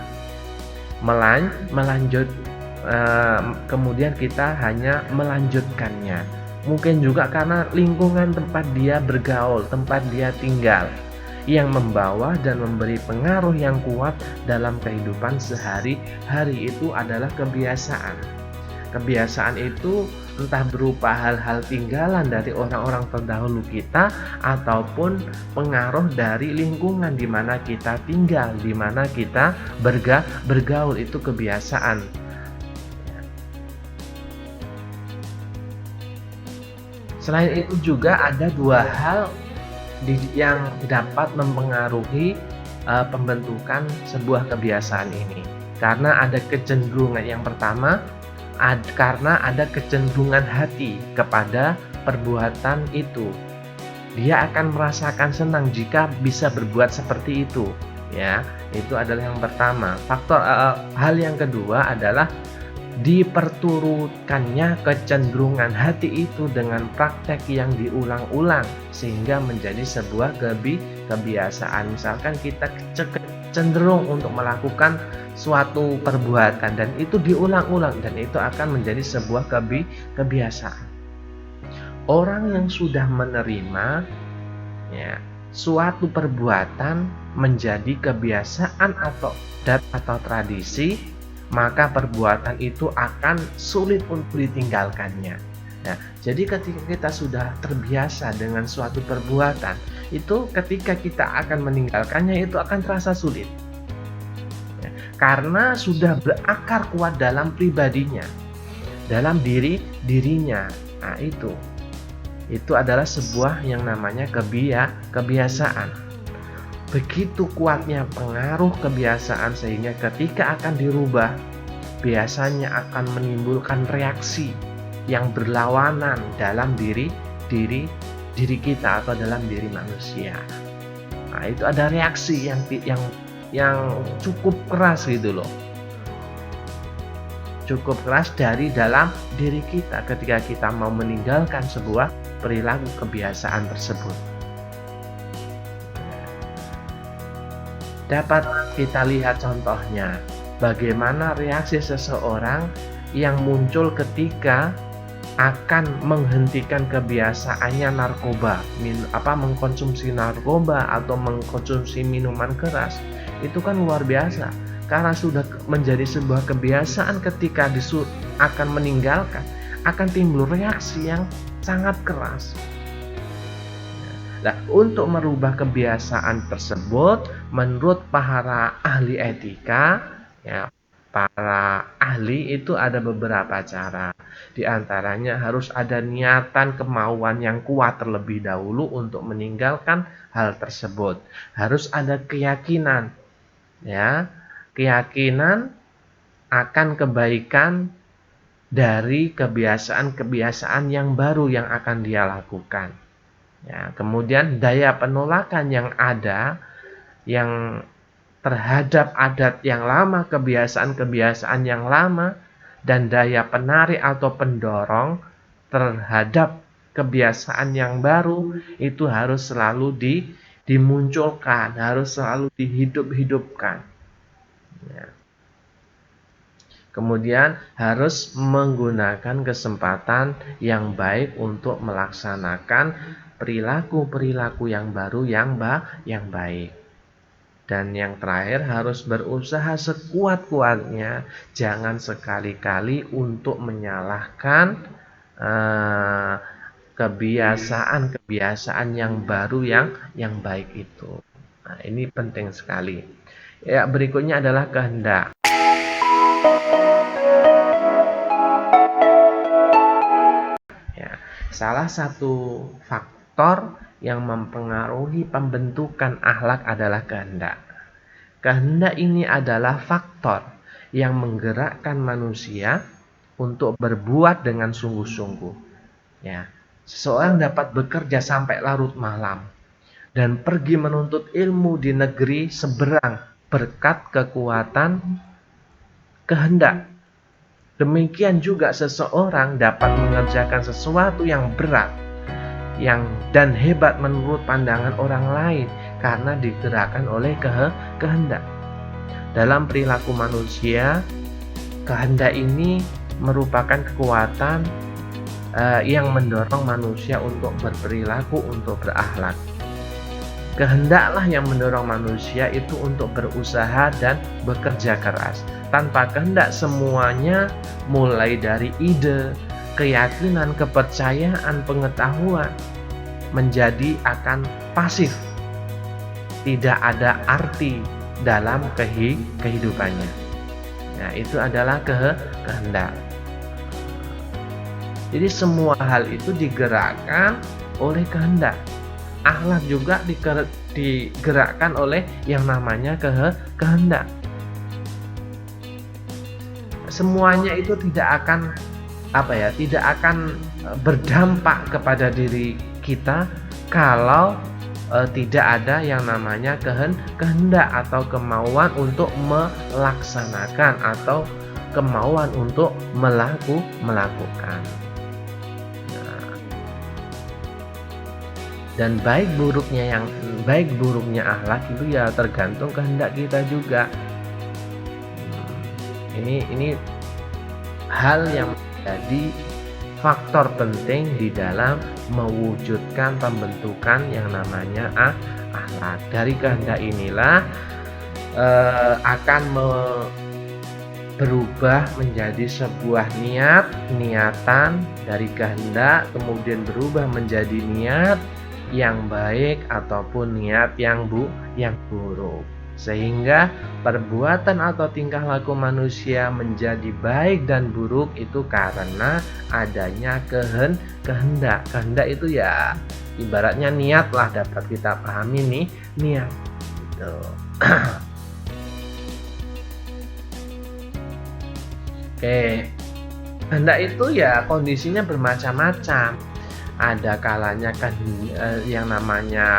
kemudian kita hanya melanjutkannya. Mungkin juga karena lingkungan tempat dia bergaul, tempat dia tinggal, yang membawa dan memberi pengaruh yang kuat dalam kehidupan sehari-hari. Itu adalah kebiasaan. Kebiasaan itu entah berupa hal-hal tinggalan dari orang-orang terdahulu kita, ataupun pengaruh dari lingkungan di mana kita tinggal, di mana kita bergaul. Itu kebiasaan. Selain itu juga ada dua hal yang dapat mempengaruhi pembentukan sebuah kebiasaan ini. Karena ada kecenderungan, yang pertama karena ada kecenderungan hati kepada perbuatan itu. Dia akan merasakan senang jika bisa berbuat seperti itu. Ya, itu adalah yang pertama. Hal yang kedua adalah diperturutkannya kecenderungan hati itu dengan praktek yang diulang-ulang sehingga menjadi sebuah kebiasaan. Misalkan kita cenderung untuk melakukan suatu perbuatan dan itu diulang-ulang, dan itu akan menjadi sebuah kebiasaan. Orang yang sudah menerima suatu perbuatan menjadi kebiasaan atau tradisi, maka perbuatan itu akan sulit untuk ditinggalkannya. Nah, jadi ketika kita sudah terbiasa dengan suatu perbuatan, itu ketika kita akan meninggalkannya itu akan terasa sulit. Karena sudah berakar kuat dalam pribadinya, dalam dirinya. Nah, itu adalah sebuah yang namanya kebiasaan. Begitu kuatnya pengaruh kebiasaan sehingga ketika akan dirubah, biasanya akan menimbulkan reaksi yang berlawanan dalam diri kita atau dalam diri manusia. Nah, itu ada reaksi yang cukup keras gitu loh. Cukup keras dari dalam diri kita ketika kita mau meninggalkan sebuah perilaku kebiasaan tersebut. Dapat kita lihat contohnya, bagaimana reaksi seseorang yang muncul ketika akan menghentikan kebiasaannya mengkonsumsi narkoba atau mengkonsumsi minuman keras. Itu kan luar biasa, karena sudah menjadi sebuah kebiasaan. Ketika akan meninggalkan, akan timbul reaksi yang sangat keras. Nah, untuk merubah kebiasaan tersebut, menurut para ahli etika, para ahli itu ada beberapa cara. Di antaranya harus ada niatan, kemauan yang kuat terlebih dahulu untuk meninggalkan hal tersebut. Harus ada keyakinan, keyakinan akan kebaikan dari kebiasaan-kebiasaan yang baru yang akan dia lakukan. Kemudian daya penolakan yang ada yang terhadap adat yang lama, kebiasaan-kebiasaan yang lama, dan daya penarik atau pendorong terhadap kebiasaan yang baru itu harus selalu dimunculkan, harus selalu dihidup-hidupkan. Kemudian harus menggunakan kesempatan yang baik untuk melaksanakan perilaku-perilaku yang baru yang baik. Dan yang terakhir, harus berusaha sekuat-kuatnya, jangan sekali-kali untuk menyalahkan kebiasaan-kebiasaan yang baru yang baik itu. Nah, ini penting sekali. Berikutnya adalah kehendak. Salah satu faktor yang mempengaruhi pembentukan akhlak adalah kehendak. Kehendak ini adalah faktor yang menggerakkan manusia untuk berbuat dengan sungguh-sungguh. Seseorang dapat bekerja sampai larut malam dan pergi menuntut ilmu di negeri seberang berkat kekuatan kehendak. Demikian juga seseorang dapat mengerjakan sesuatu yang berat dan hebat menurut pandangan orang lain karena digerakkan oleh kehendak. Dalam perilaku manusia, kehendak ini merupakan kekuatan yang mendorong manusia untuk berperilaku, untuk berakhlak. Kehendaklah yang mendorong manusia itu untuk berusaha dan bekerja keras. Tanpa kehendak semuanya, mulai dari ide, keyakinan, kepercayaan, pengetahuan, menjadi akan pasif. Tidak ada arti dalam kehidupannya. Nah, itu adalah kehendak. Jadi semua hal itu digerakkan oleh kehendak. Akhlak juga digerakkan oleh yang namanya kehendak. Semuanya itu tidak akan berdampak kepada diri kita kalau tidak ada yang namanya kehendak atau kemauan untuk melaksanakan atau kemauan untuk melakukan. Dan baik buruknya akhlak itu ya tergantung kehendak kita juga. Ini hal yang menjadi faktor penting di dalam mewujudkan pembentukan yang namanya akhlak. Dari kehendak inilah akan berubah menjadi sebuah niatan dari kehendak, kemudian berubah menjadi niat yang baik ataupun niat yang buruk, sehingga perbuatan atau tingkah laku manusia menjadi baik dan buruk itu karena adanya kehendak. Kehendak itu ya ibaratnya niat lah, dapat kita pahami nih, niat gitu. Oke, kehendak itu ya kondisinya bermacam-macam. Ada kalanya kan yang namanya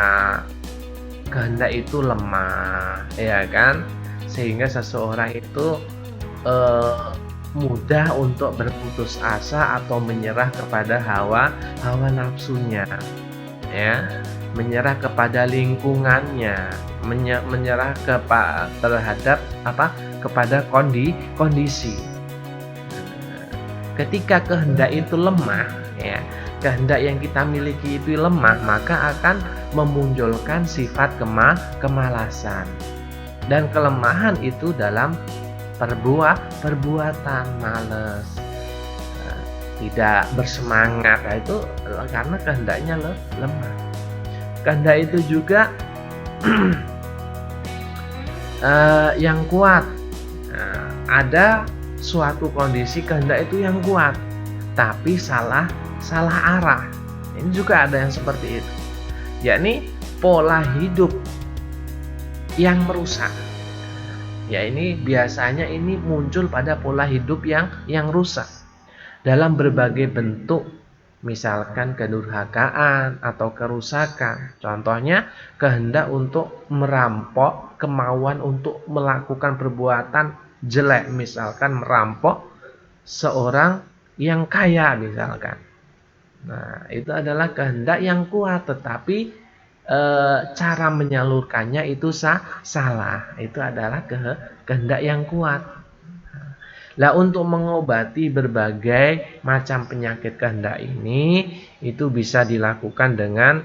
kehendak itu lemah, ya kan, sehingga seseorang itu mudah untuk berputus asa atau menyerah kepada hawa nafsunya, ya, menyerah kepada lingkungannya, menyerah terhadap kepada kondisi. Ketika kehendak itu lemah, ya, kehendak yang kita miliki itu lemah, maka akan memunculkan sifat kemalasan dan kelemahan itu dalam perbuatan, malas, tidak bersemangat. Nah, itu karena kehendaknya lemah. Kehendak itu juga yang kuat. Nah, ada suatu kondisi kehendak itu yang kuat, tapi salah arah. Ini juga ada yang seperti itu, yakni pola hidup yang merusak. Ya, ini biasanya ini muncul pada pola hidup yang rusak dalam berbagai bentuk, misalkan kedurhakaan atau kerusakan. Contohnya kehendak untuk merampok, kemauan untuk melakukan perbuatan jelek, misalkan merampok seorang yang kaya misalkan. Nah, itu adalah kehendak yang kuat, tetapi cara menyalurkannya itu salah. Itu adalah kehendak yang kuat. Nah, untuk mengobati berbagai macam penyakit kehendak ini, itu bisa dilakukan dengan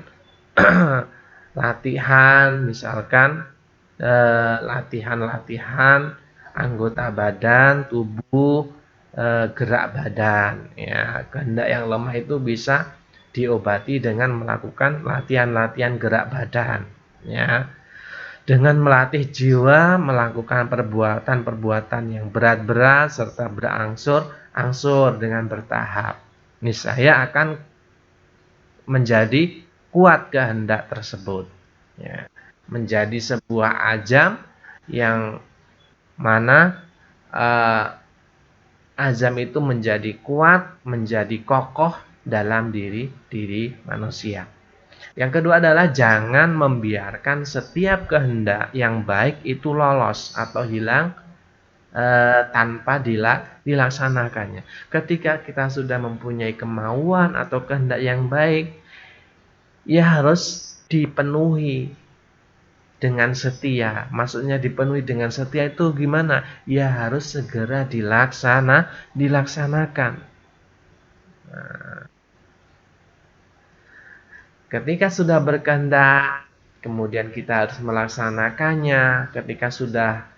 latihan, misalkan latihan anggota badan, tubuh, gerak badan. Ya, kehendak yang lemah itu bisa diobati dengan melakukan latihan-latihan gerak badan. Ya, dengan melatih jiwa melakukan perbuatan-perbuatan yang berat-berat serta berangsur-angsur dengan bertahap. Niscaya akan menjadi kuat kehendak tersebut. Ya, menjadi sebuah azam yang mana azam itu menjadi kuat, menjadi kokoh dalam diri manusia. Yang kedua adalah jangan membiarkan setiap kehendak yang baik itu lolos atau hilang tanpa dilaksanakannya. Ketika kita sudah mempunyai kemauan atau kehendak yang baik, ya harus dipenuhi dengan setia. Maksudnya dipenuhi dengan setia itu gimana? Ya harus segera dilaksanakan. Nah, ketika sudah berkehendak, kemudian kita harus melaksanakannya. Ketika sudah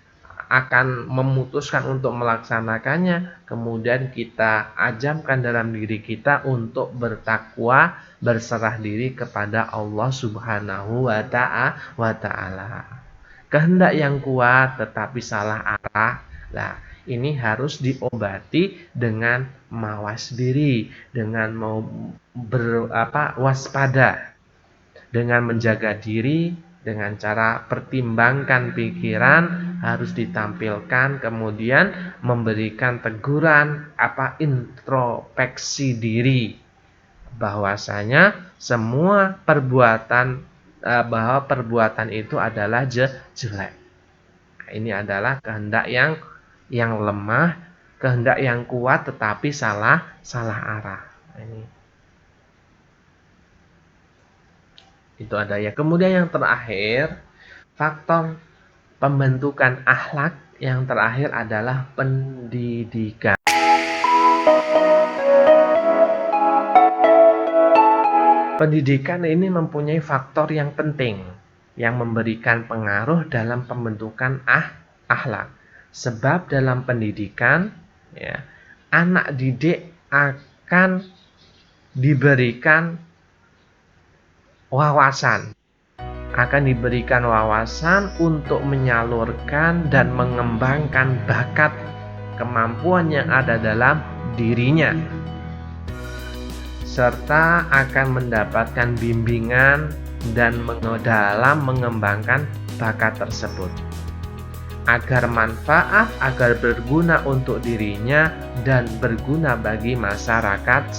akan memutuskan untuk melaksanakannya, kemudian kita ajamkan dalam diri kita untuk bertakwa, berserah diri kepada Allah Subhanahu wa Ta'ala. Kehendak yang kuat tetapi salah arah. Nah, ini harus diobati dengan mawas diri, dengan waspada, dengan menjaga diri, dengan cara pertimbangkan pikiran harus ditampilkan, kemudian memberikan teguran, introspeksi diri, bahwasanya semua perbuatan bahwa perbuatan itu adalah jelek. Ini adalah kehendak yang lemah, kehendak yang kuat tetapi salah arah. Ini itu ada ya. Kemudian yang terakhir, faktor pembentukan akhlak yang terakhir adalah pendidikan. Pendidikan ini mempunyai faktor yang penting yang memberikan pengaruh dalam pembentukan akhlak. Sebab dalam pendidikan, ya, anak didik akan diberikan wawasan, untuk menyalurkan dan mengembangkan bakat kemampuan yang ada dalam dirinya, serta akan mendapatkan bimbingan dan dalam mengembangkan bakat tersebut agar berguna untuk dirinya dan berguna bagi masyarakat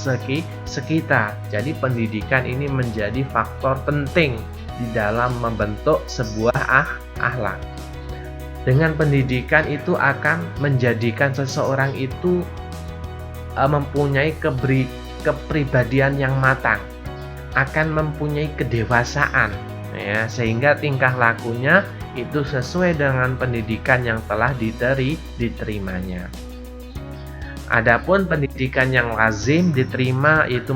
sekitar. Jadi pendidikan ini menjadi faktor penting di dalam membentuk sebuah akhlak. Dengan pendidikan itu akan menjadikan seseorang itu mempunyai kepribadian yang matang, akan mempunyai kedewasaan, ya, sehingga tingkah lakunya itu sesuai dengan pendidikan yang telah diterimanya. Adapun pendidikan yang lazim diterima itu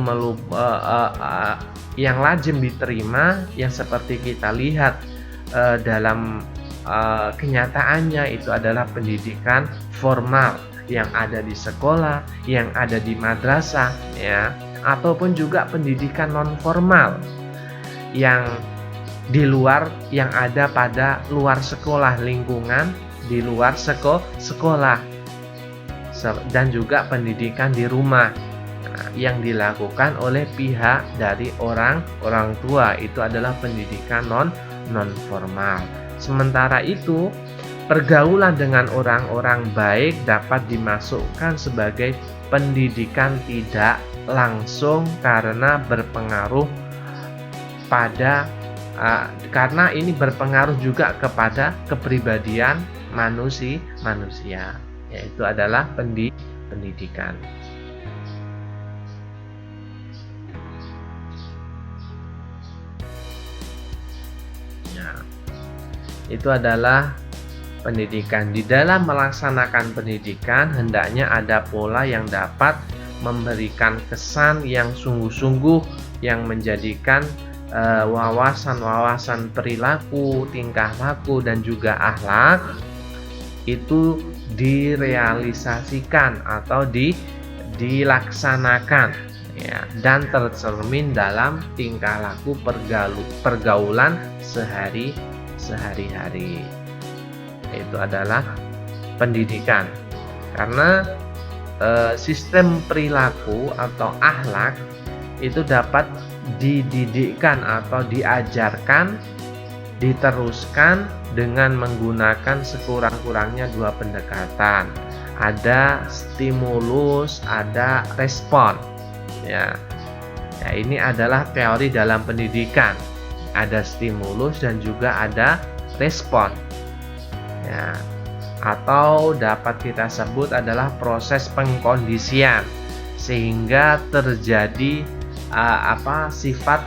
yang lazim diterima, yang seperti kita lihat dalam kenyataannya itu adalah pendidikan formal yang ada di sekolah, yang ada di madrasah, ya, ataupun juga pendidikan non formal yang di luar, yang ada pada luar sekolah, lingkungan di luar sekolah, dan juga pendidikan di rumah yang dilakukan oleh pihak dari orang tua, itu adalah pendidikan non formal. Sementara itu, pergaulan dengan orang-orang baik dapat dimasukkan sebagai pendidikan tidak langsung karena berpengaruh karena ini berpengaruh juga kepada kepribadian manusia, yaitu adalah pendidikan. Ya, itu adalah pendidikan. Di dalam melaksanakan pendidikan, hendaknya ada pola yang dapat memberikan kesan yang sungguh-sungguh, yang menjadikan wawasan perilaku, tingkah laku, dan juga akhlak itu direalisasikan atau dilaksanakan, ya, dan tercermin dalam tingkah laku pergaulan sehari-hari. Itu adalah pendidikan. Karena sistem perilaku atau akhlak itu dapat dididikkan atau diajarkan, diteruskan dengan menggunakan sekurang-kurangnya dua pendekatan. Ada stimulus, ada respon. Ya, ini adalah teori dalam pendidikan. Ada stimulus dan juga ada respon. Ya, atau dapat kita sebut adalah proses pengkondisian, sehingga terjadi sifat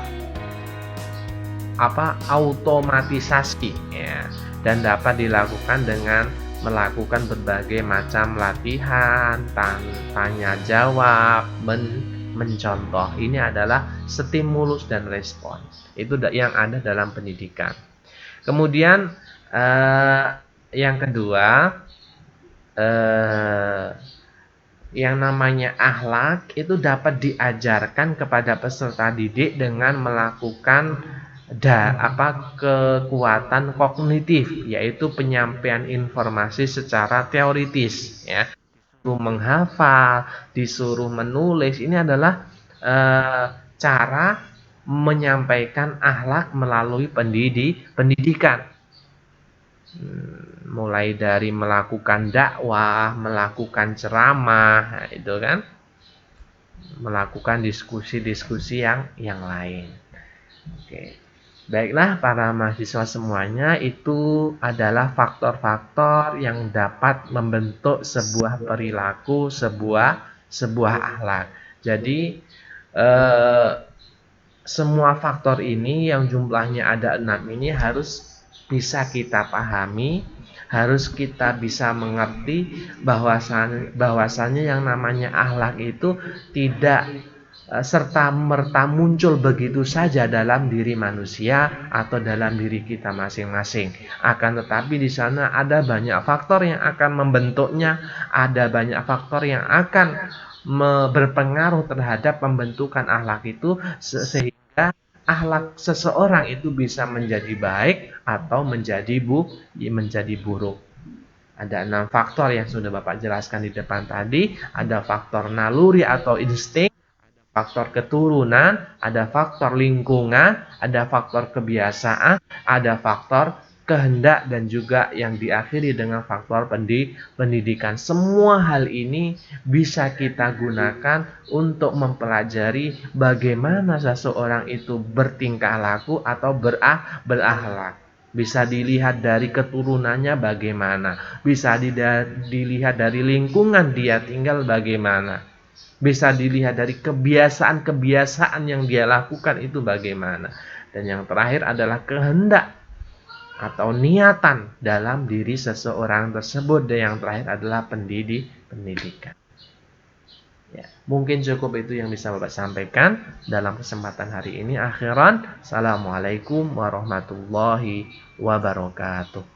automatisasi ya, dan dapat dilakukan dengan melakukan berbagai macam latihan, tanya jawab, mencontoh. Ini adalah stimulus dan respon. Itu yang ada dalam pendidikan. Kemudian yang kedua, yang namanya akhlak itu dapat diajarkan kepada peserta didik dengan melakukan kekuatan kognitif, yaitu penyampaian informasi secara teoritis ya. Disuruh menghafal, disuruh menulis. Ini adalah cara menyampaikan akhlak melalui pendidikan. Mulai dari melakukan dakwah, melakukan ceramah, itu kan, melakukan diskusi-diskusi yang lain. Oke. Baiklah para mahasiswa semuanya, itu adalah faktor-faktor yang dapat membentuk sebuah perilaku, sebuah akhlak. Jadi semua faktor ini yang jumlahnya ada 6 ini harus bisa kita pahami, harus kita bisa mengerti bahwasannya yang namanya akhlak itu tidak serta-merta muncul begitu saja dalam diri manusia atau dalam diri kita masing-masing. Akan tetapi di sana ada banyak faktor yang akan membentuknya, ada banyak faktor yang akan berpengaruh terhadap pembentukan akhlak itu, sehingga akhlak seseorang itu bisa menjadi baik atau menjadi buruk. Ada 6 faktor yang sudah Bapak jelaskan di depan tadi. Ada faktor naluri atau insting, faktor keturunan, ada faktor lingkungan, ada faktor kebiasaan, ada faktor kehendak, dan juga yang diakhiri dengan faktor pendidikan. Semua hal ini bisa kita gunakan untuk mempelajari bagaimana seseorang itu bertingkah laku atau berakhlak. Bisa dilihat dari keturunannya bagaimana, bisa dilihat dari lingkungan dia tinggal bagaimana, bisa dilihat dari kebiasaan-kebiasaan yang dia lakukan itu bagaimana. Dan yang terakhir adalah kehendak atau niatan dalam diri seseorang tersebut. Dan yang terakhir adalah pendidikan. Ya, mungkin cukup itu yang bisa Bapak sampaikan dalam kesempatan hari ini. Akhiran, Assalamualaikum warahmatullahi wabarakatuh.